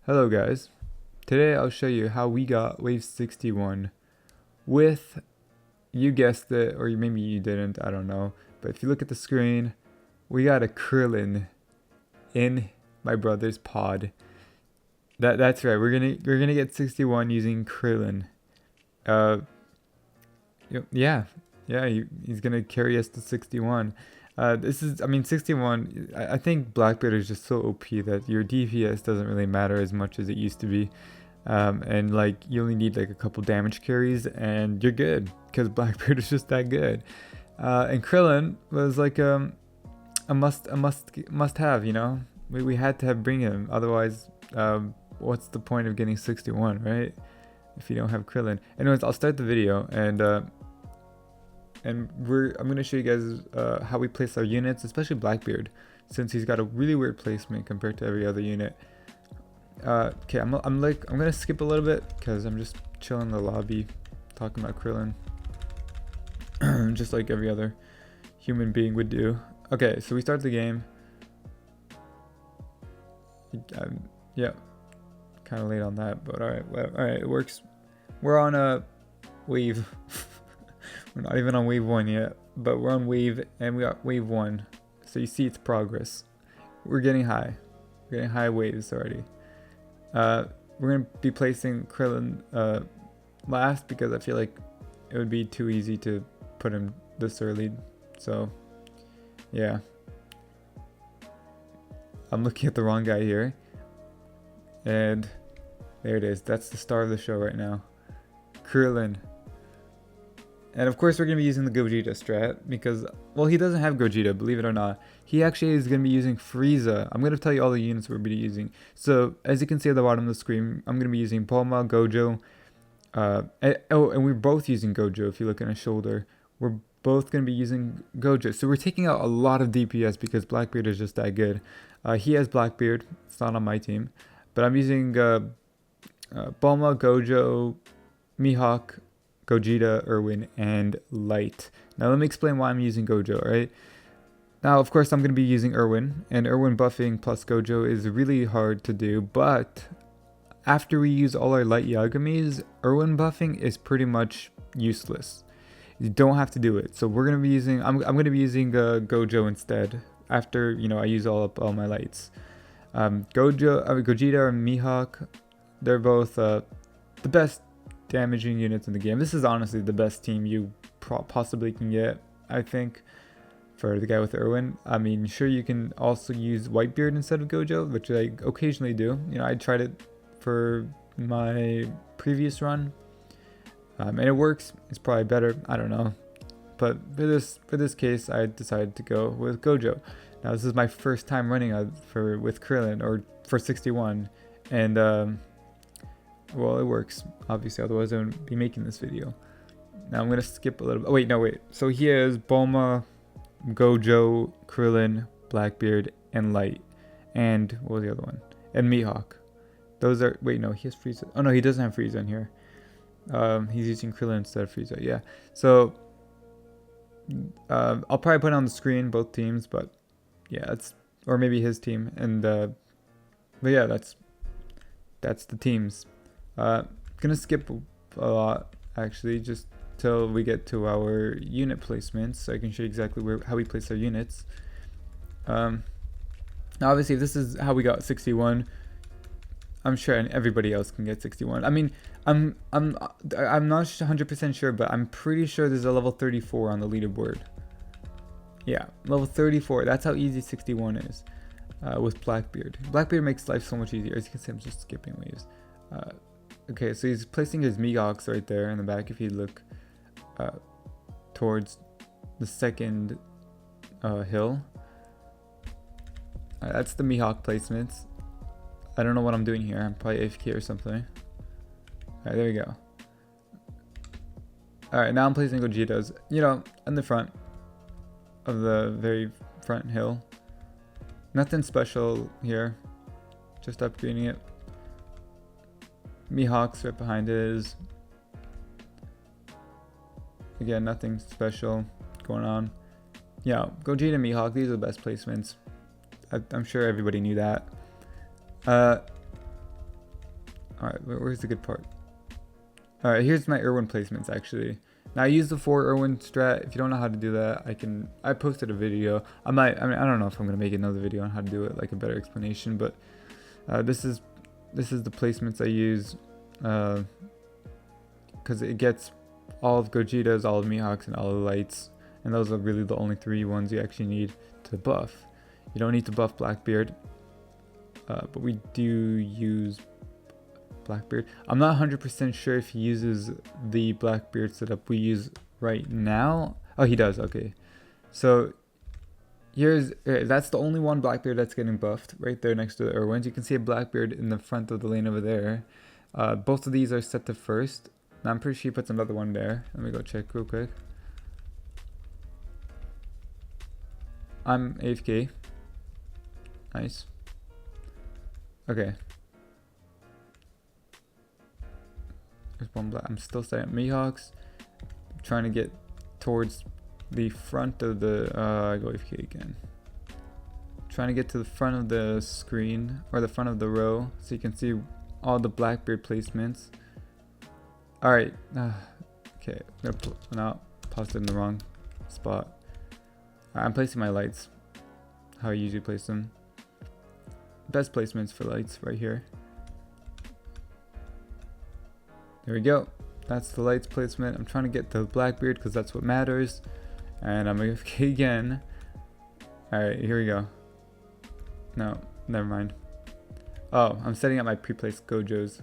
Hello guys, today I'll show you how we got wave 61 with, you guessed it, or maybe you didn't, I don't know, but if you look at the screen, we got a Krillin in my brother's pod. That's right, we're gonna get 61 using Krillin. Yeah, he's gonna carry us to 61. This is, I mean, 61, I think Blackbeard is just so OP that your DPS doesn't really matter as much as it used to be. And like, you only need like a couple damage carries and you're good, because Blackbeard is just that good. And Krillin was like a must have, you know? We had to bring him, otherwise, what's the point of getting 61, right? If you don't have Krillin. Anyways, I'll start the video, and I'm gonna show you guys how we place our units, especially Blackbeard, since he's got a really weird placement compared to every other unit. Okay, I'm gonna skip a little bit because I'm just chilling in the lobby, talking about Krillin, just like every other human being would do. Okay, so we start the game. Yeah, kind of late on that, but all right, it works. We're on a wave. We're not even on wave 1 yet, but we're on wave, and we got wave 1. So you see its progress. We're getting high. We're getting high waves already. We're going to be placing Krillin last because I feel like it would be too easy to put him this early. So, yeah. I'm looking at the wrong guy here. And there it is. That's the star of the show right now. Krillin. And of course we're going to be using the Gogeta strat because, well, he doesn't have Gogeta, believe it or not. He actually is going to be using Frieza. I'm going to tell you all the units we're going to be using. So, as you can see at the bottom of the screen, I'm going to be using Bulma, Gojo. And we're both using Gojo if you look at his shoulder. We're both going to be using Gojo. So we're taking out a lot of DPS because Blackbeard is just that good. He has Blackbeard. It's not on my team. But I'm using Bulma, Gojo, Mihawk, Gogeta, Irwin, and Light. Now let me explain why I'm using Gojo, right? Now, of course, I'm going to be using Irwin, and Irwin buffing plus Gojo is really hard to do, but after we use all our Light Yagamis, Irwin buffing is pretty much useless. You don't have to do it. So we're going to be using, I'm going to be using Gojo instead, after, you know, I use all my lights. Gogeta and Mihawk, they're both the best damaging units in the game. This is honestly the best team you possibly can get, I think, for the guy with Irwin. I mean, sure, you can also use Whitebeard instead of Gojo, which I occasionally do. You know, I tried it for my previous run, and it works. It's probably better, I don't know, but for this case, I decided to go with Gojo. Now, this is my first time running with Krillin, or for 61, and well, it works, obviously, otherwise I wouldn't be making this video. Now I'm going to skip a little bit. Oh, wait. So here is Bulma, Gojo, Krillin, Blackbeard, and Light. And what was the other one? And Mihawk. Those are, wait, no, he has Frieza. Oh, no, he doesn't have Frieza in here. He's using Krillin instead of Frieza, yeah. So, I'll probably put it on the screen, both teams, but yeah, or maybe his team. And, but yeah, that's the teams. Gonna skip a lot, actually, just till we get to our unit placements, so I can show you exactly how we place our units. Now, obviously, if this is how we got 61, I'm sure everybody else can get 61. I mean, I'm not 100% sure, but I'm pretty sure there's a level 34 on the leaderboard. Yeah, level 34. That's how easy 61 is with Blackbeard. Blackbeard makes life so much easier. As you can see, I'm just skipping waves. Okay, so he's placing his Mihawks right there in the back. If you look towards the second hill, that's the Mihawk placements. I don't know what I'm doing here. I'm probably AFK or something. Alright, there we go. Alright, now I'm placing Gogeta's, you know, in the front of the very front hill. Nothing special here. Just upgrading it. Mihawk's right behind his. Again, nothing special going on. Yeah, Gogeta and Mihawk, these are the best placements. I'm sure everybody knew that. Alright, where's the good part? Alright, here's my Irwin placements actually. Now I use the 4 Irwin strat. If you don't know how to do that, I posted a video. I don't know if I'm gonna make another video on how to do it, like a better explanation, but this is the placements I use, because it gets all of Gogeta's, all of Mihawk's, and all of the lights, and those are really the only 3 ones you actually need to buff. You don't need to buff Blackbeard, but we do use Blackbeard. I'm not 100% sure if he uses the Blackbeard setup we use right now. Oh, he does. Okay, so that's the only one Blackbeard that's getting buffed right there next to the Irwins. You can see a Blackbeard in the front of the lane over there. Both of these are set to first. Now I'm pretty sure he puts another one there. Let me go check real quick. I'm AFK. Nice. Okay. There's one black. I'm still setting up Mihawks. I'm trying to get towards the front of the I go AFK again. Trying to get to the front of the screen, or the front of the row, so you can see all the Blackbeard placements. Alright, okay, now paused it in the wrong spot. I'm placing my lights how I usually place them. Best placements for lights right here. There we go. That's the lights placement. I'm trying to get the Blackbeard because that's what matters. And I'm AFK again. Alright, here we go. No, never mind. Oh, I'm setting up my pre-placed Gojos.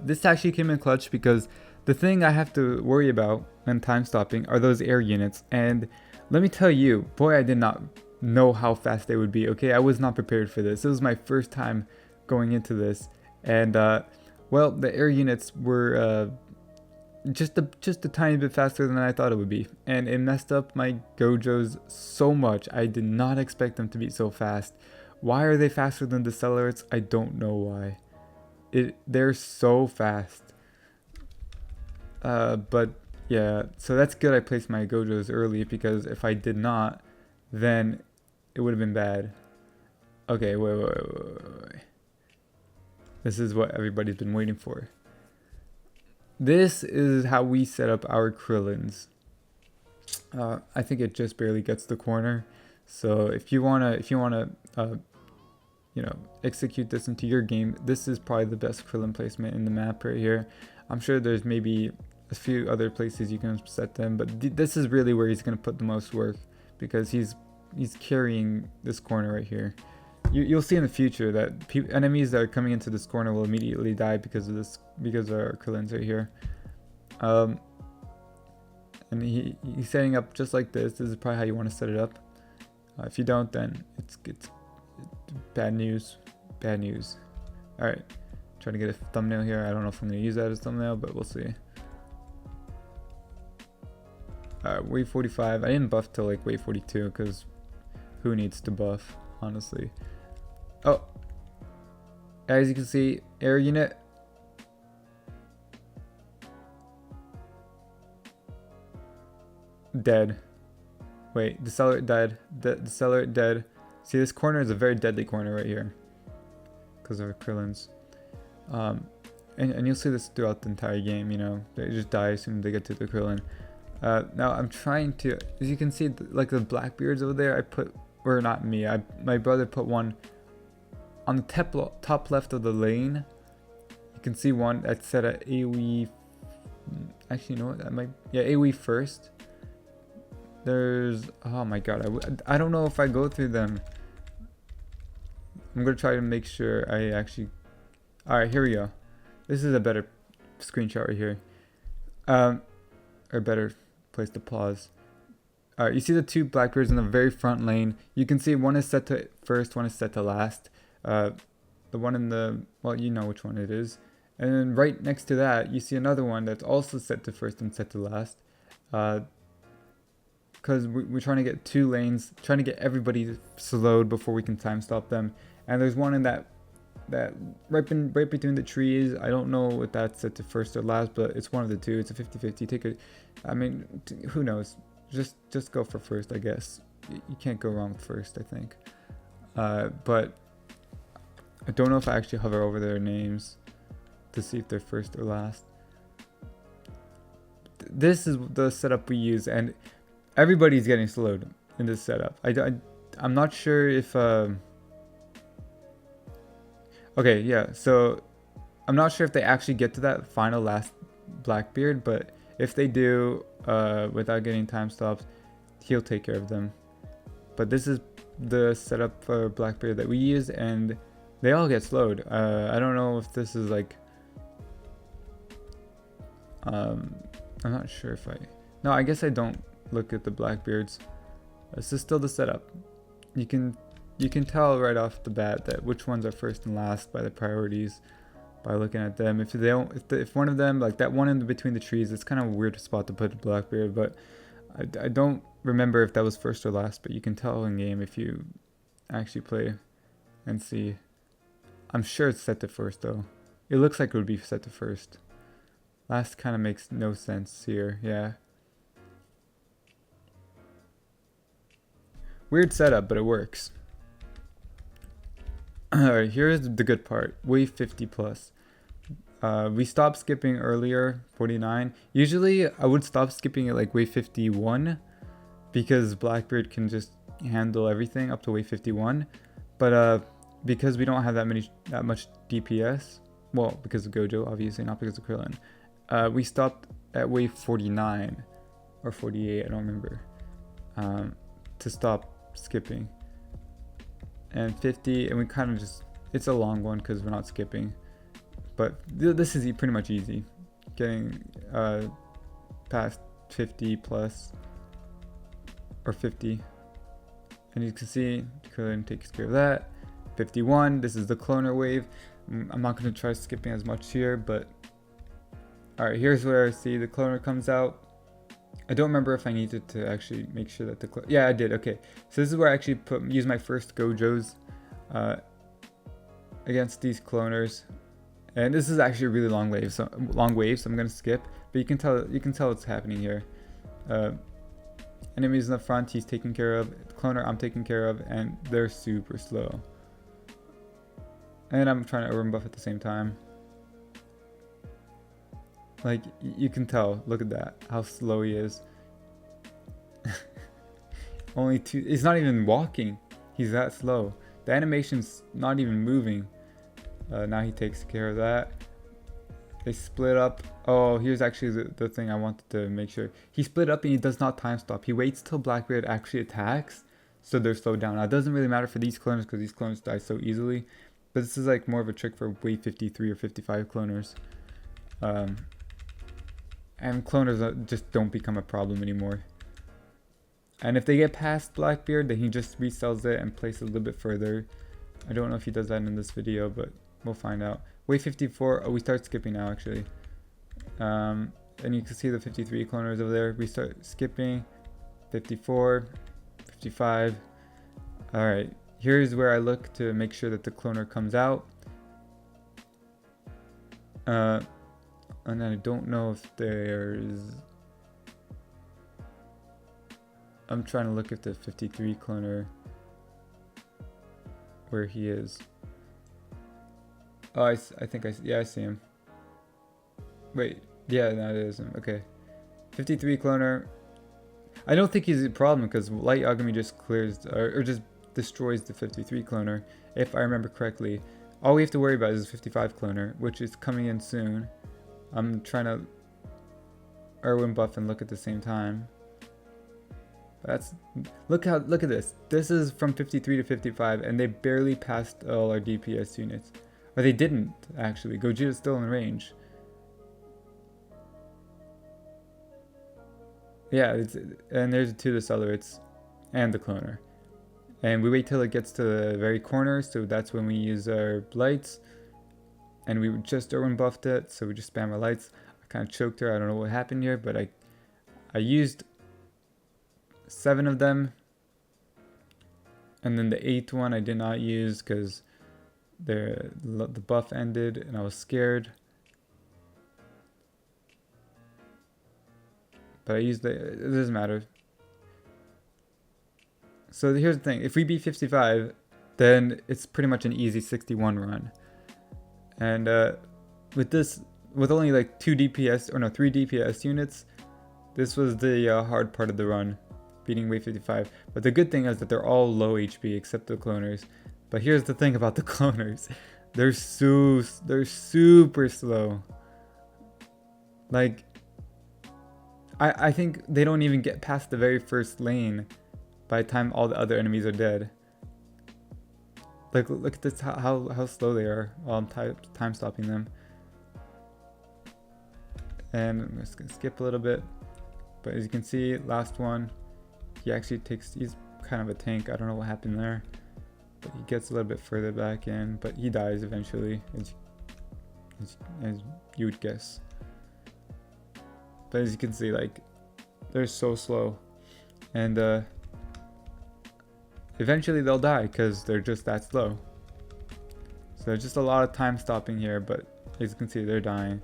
This actually came in clutch because the thing I have to worry about when time stopping are those air units. And let me tell you, boy, I did not know how fast they would be. Okay, I was not prepared for this. It was my first time going into this. And, well, the air units were just a tiny bit faster than I thought it would be, and it messed up my Gojos so much. I did not expect them to be so fast. Why are they faster than Decelerates? I don't know why. They're so fast. But yeah, so that's good I placed my Gojos early, because if I did not, then it would have been bad. Okay, wait. This is what everybody's been waiting for. This is how we set up our Krillins. I think it just barely gets the corner. So if you wanna, you know, execute this into your game, this is probably the best Krillin placement in the map right here. I'm sure there's maybe a few other places you can set them, but this is really where he's gonna put the most work, because he's carrying this corner right here. You'll see in the future that enemies that are coming into this corner will immediately die because of this, because of our Krillins right here. And he's setting up just like this. This is probably how you want to set it up. If you don't, then it's bad news. Bad news. All right, trying to get a thumbnail here. I don't know if I'm gonna use that as a thumbnail, but we'll see. Wave 45. I didn't buff till like wave 42 because who needs to buff, honestly. Oh, as you can see, air unit. Dead. Wait, Decelerate dead. Decelerate dead. See, this corner is a very deadly corner right here because of our Krillins. And you'll see this throughout the entire game, you know. They just die as soon as they get to the Krillin. Now I'm trying to, as you can see, like the Blackbeards over there, I put, or not me, my brother put one on the top left of the lane. You can see one that's set at AoE. Actually, you know what? AoE first. There's, oh my god, I don't know if I go through them. I'm gonna try to make sure I actually. All right, here we go. This is a better screenshot right here. Or better place to pause. All right, you see the two Blackbeards in the very front lane. You can see one is set to first, one is set to last. The one in the, well, you know which one it is. And then right next to that, you see another one that's also set to first and set to last. Because we're trying to get two lanes, trying to get everybody slowed before we can time stop them. And there's one in that right between the trees. I don't know if that's set to first or last, but it's one of the two. It's a 50-50. Take it. I mean, who knows? Just go for first, I guess. You can't go wrong with first, I think. But I don't know if I actually hover over their names to see if they're first or last. This is the setup we use, and everybody's getting slowed in this setup. I'm not sure if... Okay, yeah, so I'm not sure if they actually get to that final last Blackbeard, but if they do, without getting time stops, he'll take care of them. But this is the setup for Blackbeard that we use, and they all get slowed. I don't know if this is like... I'm not sure if I... No, I guess I don't look at the Blackbeards. This is still the setup. You can tell right off the bat that which ones are first and last by the priorities by looking at them. If one of them, like that one in between the trees, it's kind of a weird spot to put a Blackbeard, but I don't remember if that was first or last, but you can tell in game if you actually play and see. I'm sure it's set to first though. It looks like it would be set to first. Last kind of makes no sense here, yeah. Weird setup, but it works. Alright, here's the good part. Wave 50 plus. We stopped skipping earlier, 49. Usually I would stop skipping at like wave 51 because Blackbeard can just handle everything up to wave 51. But because we don't have that much DPS, well, because of Gojo, obviously, not because of Krillin, we stopped at wave 49 or 48, I don't remember, to stop skipping. And 50, and we kind of just, it's a long one because we're not skipping, but this is pretty much easy, getting past 50 plus or 50, and you can see Krillin takes care of that. 51, this is the cloner wave. I'm not going to try skipping as much here, but alright, here's where I see the cloner comes out. I don't remember if I needed to actually make sure that yeah, I did. Okay, so this is where I actually use my first Gojos against these cloners, and this is actually a really long wave, so I'm gonna skip. But you can tell what's happening here. Enemies in the front, he's taking care of. Cloner, I'm taking care of, and they're super slow. And I'm trying to Irwin buff at the same time. Like, you can tell, look at that, how slow he is. Only two, he's not even walking. He's that slow. The animation's not even moving. Now he takes care of that. They split up. Oh, here's actually the thing I wanted to make sure. He split up and he does not time stop. He waits till Blackbeard actually attacks, so they're slowed down. Now, it doesn't really matter for these cloners because these cloners die so easily. But this is like more of a trick for wave 53 or 55 cloners. And cloners just don't become a problem anymore. And if they get past Blackbeard, then he just resells it and places it a little bit further. I don't know if he does that in this video, but we'll find out. Wave 54, oh, we start skipping now actually. And you can see the 53 cloners over there. We start skipping. 54, 55. Alright, here's where I look to make sure that the cloner comes out. And I don't know if there's... I'm trying to look at the 53 cloner, where he is. Oh, I think yeah, I see him. Wait, yeah, that is him. Okay. 53 cloner. I don't think he's a problem because Light Yagami just clears, or just destroys the 53 cloner, if I remember correctly. All we have to worry about is the 55 cloner, which is coming in soon. I'm trying to Irwin buff and look at the same time. Look at this. This is from 53 to 55, and they barely passed all our DPS units. Or they didn't, actually. Gogeta's still in range. Yeah, and there's two of the Accelerates and the cloner. And we wait till it gets to the very corner, so that's when we use our lights. And we just Irwin buffed it, so we just spam our lights. I kind of choked her. I don't know what happened here, but I used 7 of them. And then the 8th one I did not use because the buff ended and I was scared. But I used it doesn't matter. So here's the thing. If we beat 55, then it's pretty much an easy 61 run. And with only like 3 DPS units, this was the hard part of the run, beating wave 55. But the good thing is that they're all low HP except the cloners. But here's the thing about the cloners. They're super slow. Like, I think they don't even get past the very first lane by the time all the other enemies are dead. Like, look at this, how slow they are while I'm time stopping them. And I'm just gonna skip a little bit. But as you can see, last one, he's kind of a tank. I don't know what happened there. But he gets a little bit further back in, but he dies eventually, as you would guess. But as you can see, like, they're so slow. And eventually they'll die because they're just that slow. So there's just a lot of time stopping here, but as you can see, they're dying.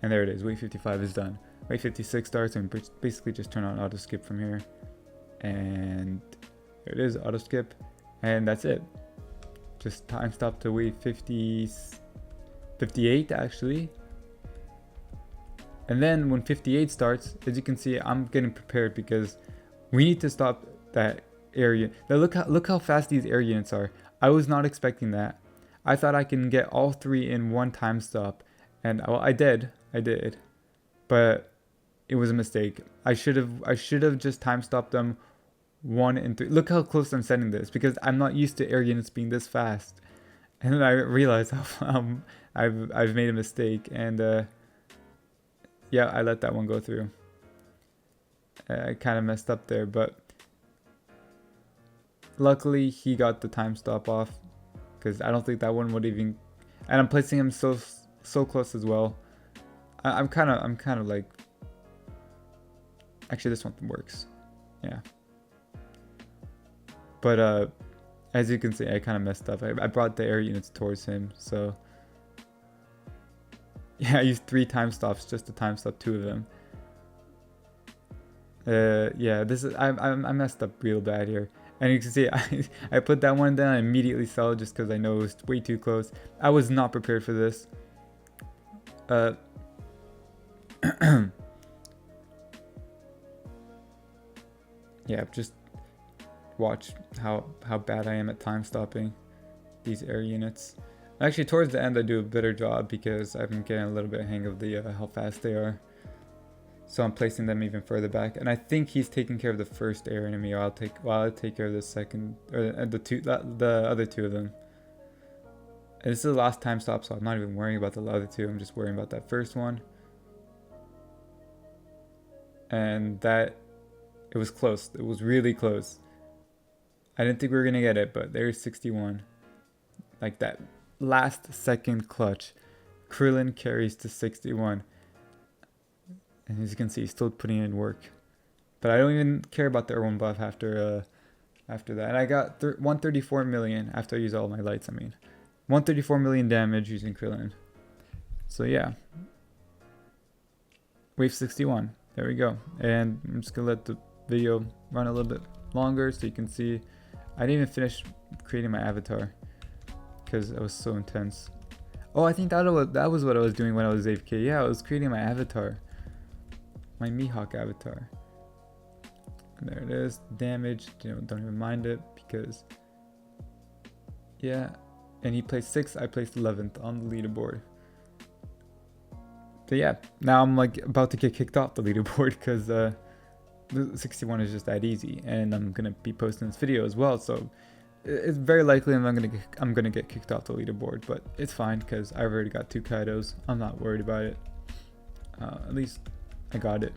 And there it is, wave 55 is done. Wave 56 starts, and basically just turn on auto skip from here. And there it is, auto skip. And that's it. Just time stop to wave 58 actually. And then when 58 starts, as you can see, I'm getting prepared because we need to stop that area. Now look how fast these air units are. I was not expecting that. I thought I can get all 3 in one time stop, and well, I did, but it was a mistake. I should have just time stopped them 1 and 3. Look how close I'm setting this, because I'm not used to air units being this fast. And then I realized how I've made a mistake, and yeah, I let that one go through. I kind of messed up there, but luckily he got the time stop off, because I don't think that one would even. And I'm placing him so close as well. I'm kind of like. Actually, this one works. Yeah. But as you can see, I kind of messed up. I brought the air units towards him, so yeah, I used 3 time stops just to time stop 2 of them. Yeah, I messed up real bad here. And you can see I put that one down, I immediately sell just because I know it was way too close. I was not prepared for this. Yeah, just watch how bad I am at time stopping these air units. Actually, towards the end I do a better job because I've been getting a little bit of hang of the how fast they are. So I'm placing them even further back, and I think he's taking care of the first air enemy. I'll take care of the second, or the other 2 of them. And this is the last time stop, so I'm not even worrying about the other 2. I'm just worrying about that first one. And that, it was close. It was really close. I didn't think we were gonna get it, but there's 61. Like that last second clutch, Krillin carries to 61. And as you can see, he's still putting in work. But I don't even care about the Irwin buff after that. And I got 134 million after I use all my lights, 134 million damage using Krillin. So yeah. Wave 61. There we go. And I'm just going to let the video run a little bit longer so you can see. I didn't even finish creating my avatar because it was so intense. Oh, I think that was what I was doing when I was AFK. Yeah, I was creating my avatar. My Mihawk avatar. And there it is. Damage. Don't even mind it because. Yeah. And he placed 6th. I placed 11th on the leaderboard. But yeah, now I'm like about to get kicked off the leaderboard because the 61 is just that easy, and I'm gonna be posting this video as well. So it's very likely I'm gonna get kicked off the leaderboard, but it's fine because I've already got 2 Kaidos. I'm not worried about it. At least I got it.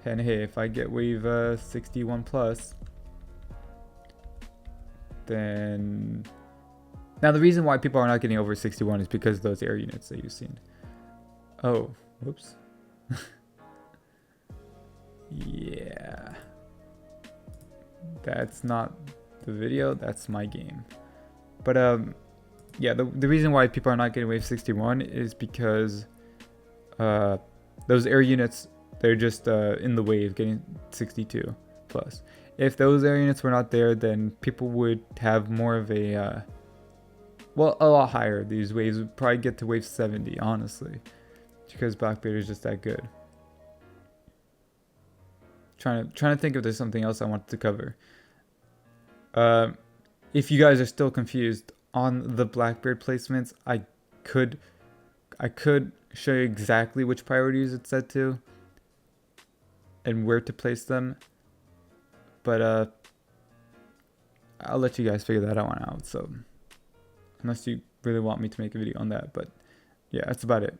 And hey, if I get wave 61 plus, then now the reason why people are not getting over 61 is because of those air units that you've seen. Oh, whoops. Yeah. That's not the video, that's my game. But yeah, the reason why people are not getting wave 61 is because those air units, they're just in the wave getting 62 plus. If those air units were not there, then people would have more of a, well, a lot higher. These waves would probably get to wave 70, honestly. Because Blackbeard is just that good. Trying to think if there's something else I wanted to cover. If you guys are still confused on the Blackbeard placements, I could show you exactly which priorities it's set to and where to place them. But I'll let you guys figure that one out. So unless you really want me to make a video on that, but yeah, that's about it.